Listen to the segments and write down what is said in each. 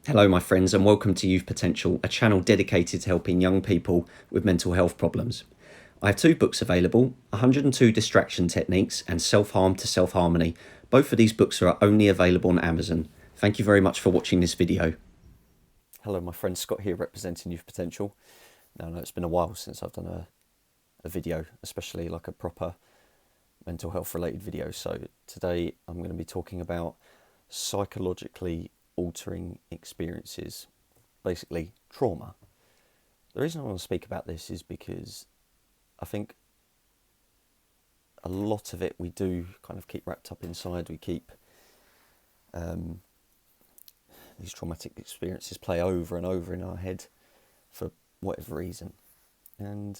Hello, my friends, and welcome to Youth Potential, a channel dedicated to helping young people with mental health problems. I have two books available, 102 Distraction Techniques and Self-Harm to Self-Harmony. Both of these books are only available on Amazon. Thank you very much for watching this video. Hello, my friend Scott here representing Youth Potential. Now, I know it's been a while since I've done a video, especially like a proper mental health related video. So today I'm going to be talking about psychologically altering experiences, basically trauma. The reason I want to speak about this is because I think a lot of it we do kind of keep wrapped up inside. We keep these traumatic experiences play over and over in our head for whatever reason. And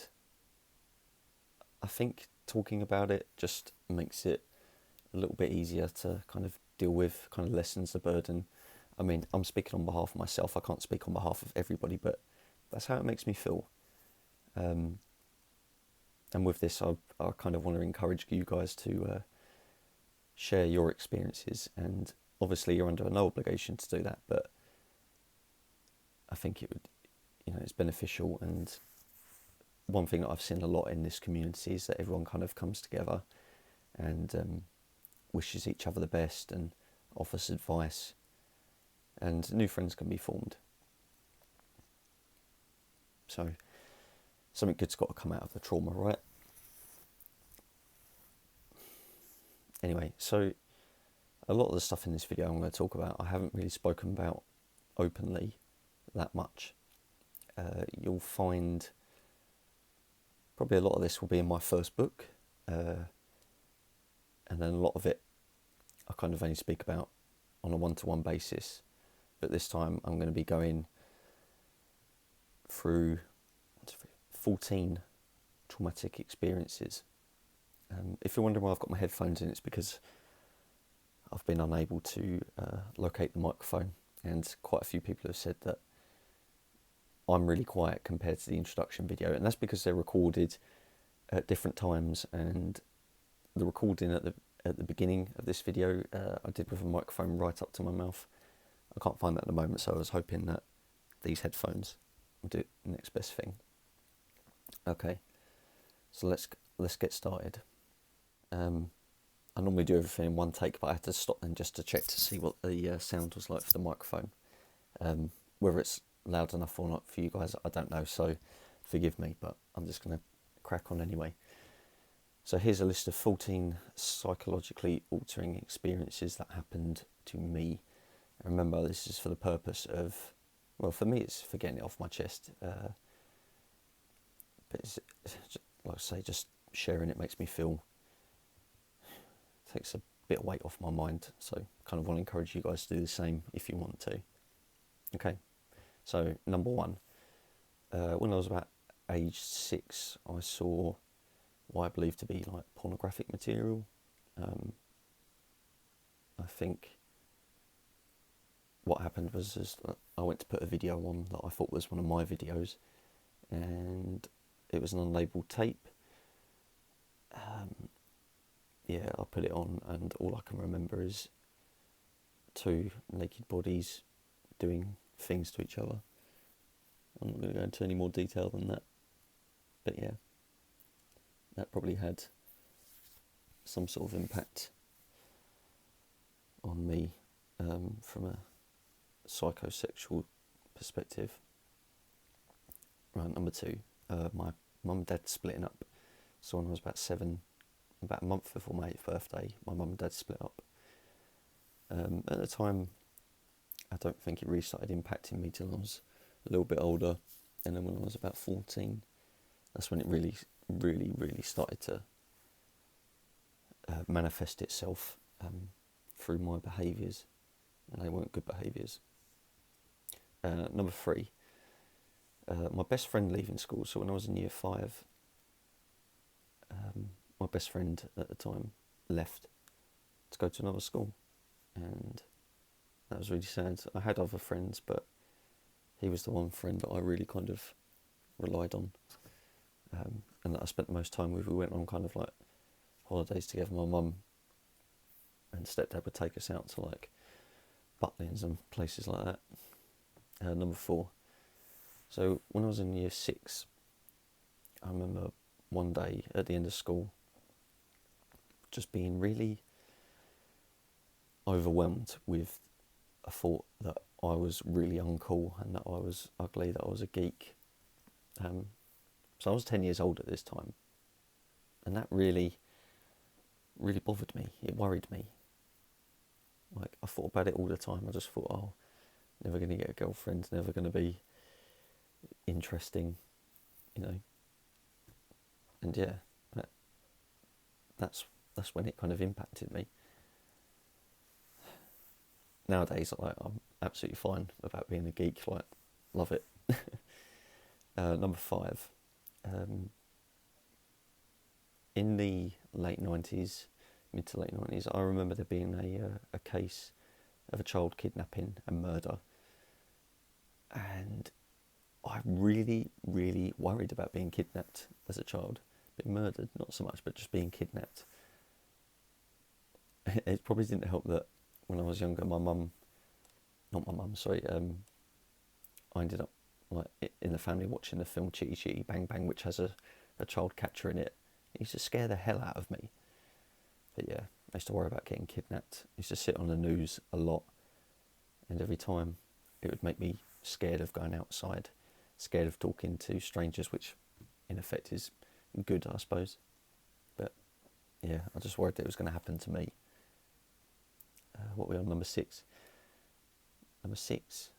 I think talking about it just makes it a little bit easier to kind of deal with, kind of lessens the burden. I mean, I'm speaking on behalf of myself. I can't speak on behalf of everybody, but that's how it makes me feel. And with this, I kind of want to encourage you guys to share your experiences. And obviously, you're under no obligation to do that, but I think it would, it's beneficial. And one thing that I've seen a lot in this community is that everyone kind of comes together and wishes each other the best and offers advice, and new friends can be formed. So something good's got to come out of the trauma, right? Anyway, so a lot of the stuff in this video I'm going to talk about, I haven't really spoken about openly that much. You'll find probably a lot of this will be in my first book, and then a lot of it I kind of only speak about on a one-to-one basis. But this time I'm going to be going through 14 traumatic experiences. If you're wondering why I've got my headphones in, it's because I've been unable to locate the microphone, and quite a few people have said that I'm really quiet compared to the introduction video, and that's because they're recorded at different times, and the recording at the beginning of this video I did with a microphone right up to my mouth. I can't find that at the moment, so I was hoping that these headphones would do the next best thing. Okay, so let's get started. I normally do everything in one take, but I had to stop then just to check to see what the sound was like for the microphone. Whether it's loud enough or not for you guys, I don't know, so forgive me, but I'm just going to crack on anyway. So here's a list of 14 psychologically altering experiences that happened to me. Remember, this is for the purpose of, well, for me it's for getting it off my chest, but it's, like I say, just sharing it makes me feel, takes a bit of weight off my mind, so kind of want to encourage you guys to do the same if you want to. Okay, so number one, when I was about age 6, I saw what I believe to be like pornographic material. I think what happened was I went to put a video on that I thought was one of my videos, and it was an unlabelled tape. Yeah, I put it on, and all I can remember is 2 naked bodies doing things to each other. I'm not going to go into any more detail than that, but yeah, that probably had some sort of impact on me from a psychosexual perspective. Right, number 2, my mum and dad splitting up. So when I was about 7, about a month before my 8th birthday, my mum and dad split up. At the time, I don't think it really started impacting me till I was a little bit older, and then when I was about 14, that's when it really started to manifest itself through my behaviours, and they weren't good behaviours. Number 3, my best friend leaving school. So when I was in year 5, my best friend at the time left to go to another school, and that was really sad. I had other friends, but he was the one friend that I really kind of relied on, and that I spent the most time with. We went on kind of like holidays together. My mum and stepdad would take us out to like Butlins and places like that. Number 4. So when I was in year 6, I remember one day at the end of school just being really overwhelmed with a thought that I was really uncool and that I was ugly, that I was a geek. So I was 10 years old at this time, and that really, really bothered me. It worried me. Like, I thought about it all the time. I just thought, oh, never going to get a girlfriend, never going to be interesting, you know. And yeah, that's when it kind of impacted me. Nowadays, like, I'm absolutely fine about being a geek. Like, love it. Number 5. In the late 90s, mid to late 90s, I remember there being a case of a child kidnapping and murder. And I really, really worried about being kidnapped as a child. Being murdered, not so much, but just being kidnapped. It probably didn't help that when I was younger, I ended up like in the family watching the film Chitty Chitty Bang Bang, which has a child catcher in it. It used to scare the hell out of me. But yeah, I used to worry about getting kidnapped. I used to sit on the news a lot, and every time it would make me scared of going outside, scared of talking to strangers, which in effect is good, I suppose. But yeah, I just worried that it was going to happen to me. What are we on, number 6? Number 6.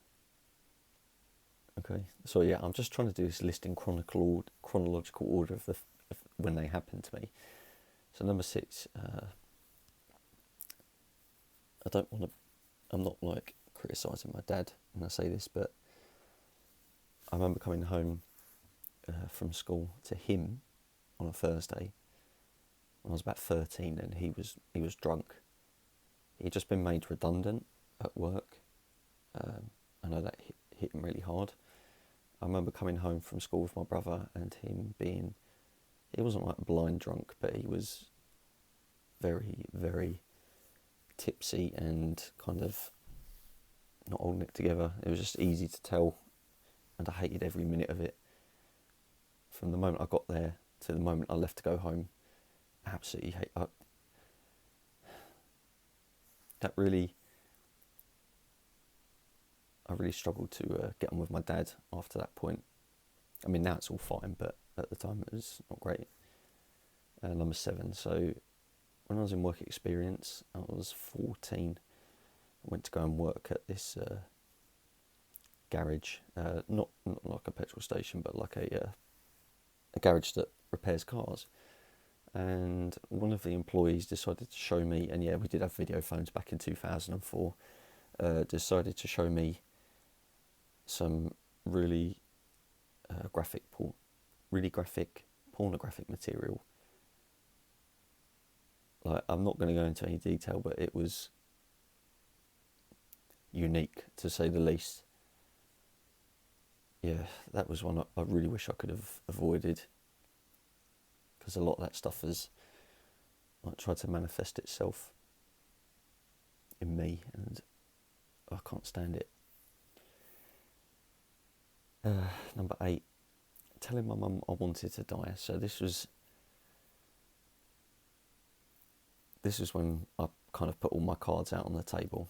Okay, so yeah, I'm just trying to do this list in chronological order of when they happened to me. So number 6, I'm not like criticising my dad when I say this, but I remember coming home from school to him on a Thursday when I was about 13, and he was drunk. He'd just been made redundant at work. I know that hit him really hard. I remember coming home from school with my brother and him being, he wasn't like blind drunk, but he was very, very tipsy and kind of not holding it together. It was just easy to tell, and I hated every minute of it. From the moment I got there to the moment I left to go home, absolutely hate that. I really struggled to get on with my dad after that point. I mean, now it's all fine, but at the time it was not great. Number 7, so when I was in work experience, I was 14. I went to go and work at this garage, not like a petrol station, but like a garage that repairs cars. And one of the employees decided to show me, and yeah, we did have video phones back in 2004, decided to show me some really graphic pornographic material. Like, I'm not going to go into any detail, but it was unique, to say the least. Yeah, that was one I really wish I could have avoided, because a lot of that stuff has like tried to manifest itself in me, and I can't stand it. Number 8, telling my mum I wanted to die. So this was when I kind of put all my cards out on the table.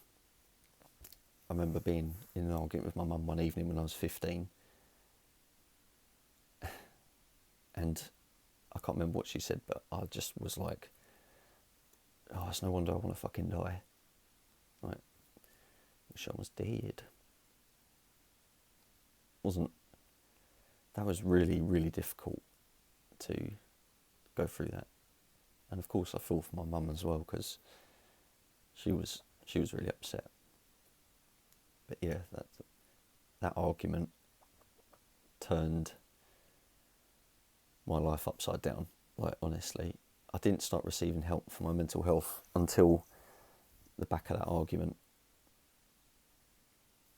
I remember being in an argument with my mum one evening when I was 15, and I can't remember what she said, but I just was like, oh, it's no wonder I want to fucking die. Like, wish I was dead. That was really, really difficult to go through that. And of course I feel for my mum as well, because she was really upset. But yeah, that argument turned my life upside down. Like, honestly, I didn't start receiving help for my mental health until the back of that argument.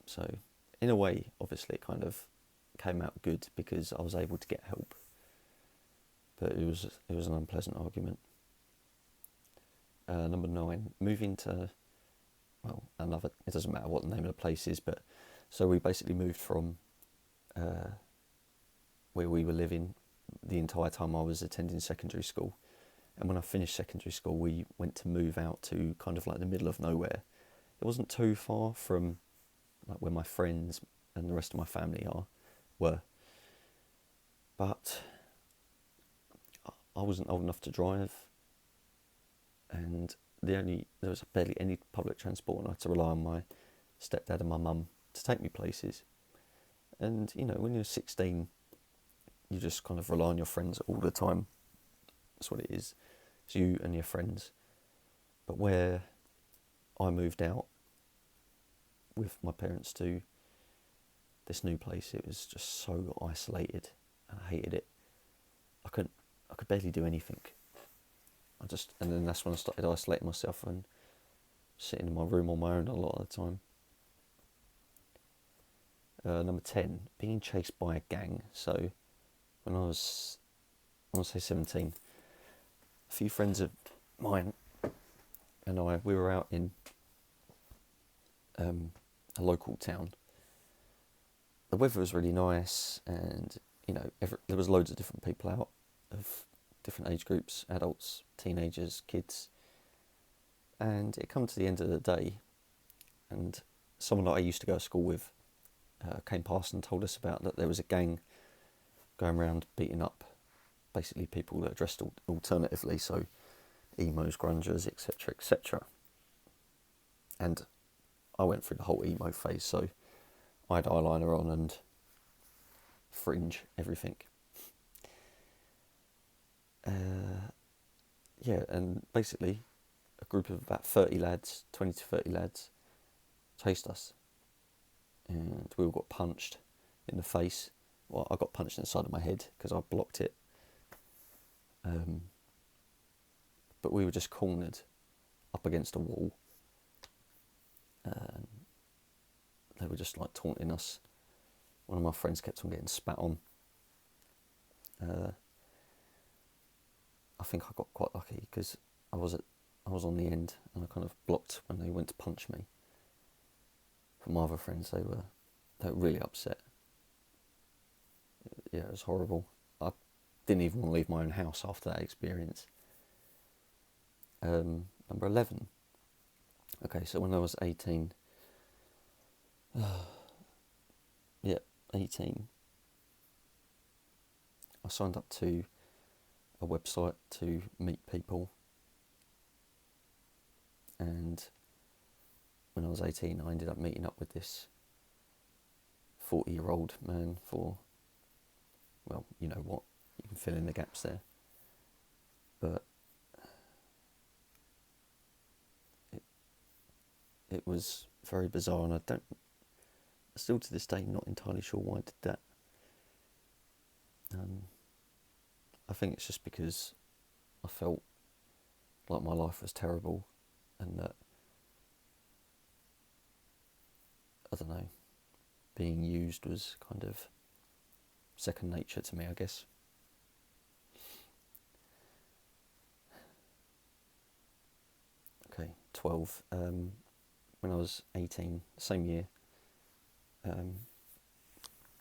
So in a way, obviously, it kind of came out good because I was able to get help. But it was an unpleasant argument. Number 9, moving to, well, it doesn't matter what the name of the place is, but So we basically moved from where we were living the entire time I was attending secondary school. And when I finished secondary school, we went to move out to kind of like the middle of nowhere. It wasn't too far from like where my friends and the rest of my family were. But I wasn't old enough to drive, and there was barely any public transport, and I had to rely on my stepdad and my mum to take me places. And when you're 16, you just kind of rely on your friends all the time. That's what it is. It's you and your friends. But where I moved out with my parents to this new place, it was just so isolated, and I hated it. I could barely do anything. And then that's when I started isolating myself and sitting in my room on my own a lot of the time. Number 10, being chased by a gang. So when I was 17, a few friends of mine and we were out in a local town. The weather was really nice, and there was loads of different people out of different age groups, adults, teenagers, kids. And it come to the end of the day, and someone that I used to go to school with came past and told us about that there was a gang going around beating up basically people that are dressed alternatively, so emos, grungers, etc, etc. And I went through the whole emo phase, so I had eyeliner on and fringe, everything. And basically a group of about 20 to 30 lads chased us, and we all got punched in the face. Well, I got punched in the side of my head because I blocked it. But we were just cornered up against a wall. They were just like taunting us. One of my friends kept on getting spat on. I think I got quite lucky because I was on the end, and I kind of blocked when they went to punch me. But my other friends, they were really upset. Yeah, it was horrible. I didn't even want to leave my own house after that experience. Number 11. Okay, so when I was 18, 18, I signed up to a website to meet people, and when I was 18, I ended up meeting up with this 40-year-old man for, well, you know what, you can fill in the gaps there, but it was very bizarre, and still to this day, not entirely sure why I did that. I think it's just because I felt like my life was terrible, and that, I don't know, being used was kind of second nature to me, I guess. Okay, 12. When I was 18, same year,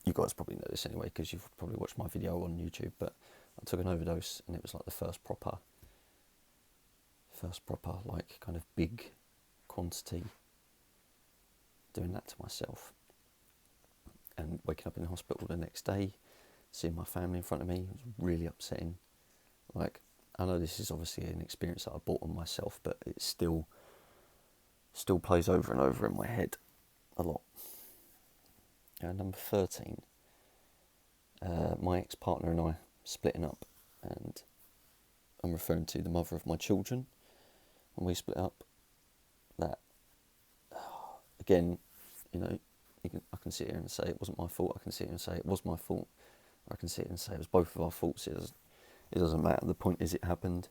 you guys probably know this anyway because you've probably watched my video on YouTube, but I took an overdose, and it was like the first proper like kind of big quantity doing that to myself. And waking up in the hospital the next day, seeing my family in front of me, was really upsetting. Like, I know this is obviously an experience that I brought on myself, but it still plays over and over in my head a lot. Number 13, my ex-partner and I splitting up, and I'm referring to the mother of my children. When we split up, that, again, I can sit here and say it wasn't my fault. I can sit here and say it was my fault. I can sit here and say it was both of our faults. It doesn't matter. The point is, it happened,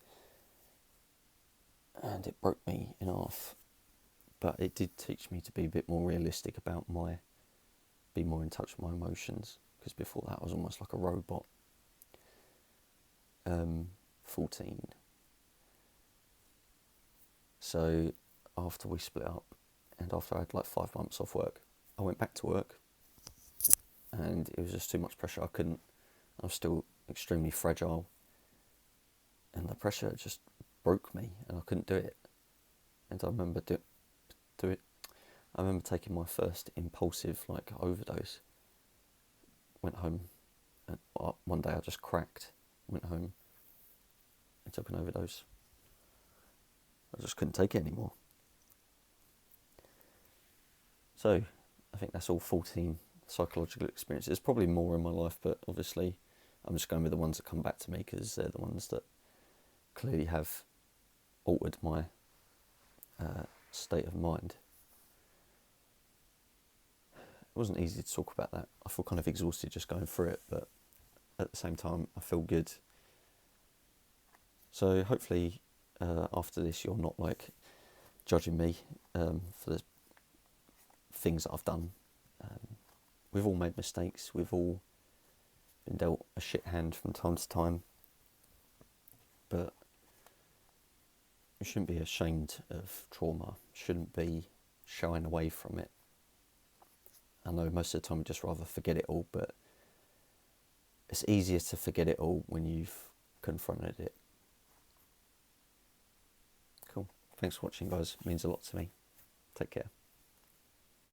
and it broke me in half. But it did teach me to be a bit more realistic about be more in touch with my emotions, because before that I was almost like a robot. 14. So after we split up, and after I had like 5 months off work, I went back to work, and it was just too much pressure. I was still extremely fragile, and the pressure just broke me, and I couldn't do it. And I remember I remember taking my first impulsive overdose. Went home, and one day I just cracked. Went home and took an overdose. I just couldn't take it anymore. So I think that's all 14 psychological experiences. There's probably more in my life, but obviously I'm just going with the ones that come back to me because they're the ones that clearly have altered my state of mind. It wasn't easy to talk about that. I feel kind of exhausted just going through it, but at the same time I feel good. So hopefully after this you're not judging me for the things that I've done. We've all made mistakes. We've all been dealt a shit hand from time to time. But you shouldn't be ashamed of trauma. Shouldn't be shying away from it. I know most of the time we just rather forget it all, but it's easier to forget it all when you've confronted it. Cool. Thanks for watching, guys. It means a lot to me. Take care.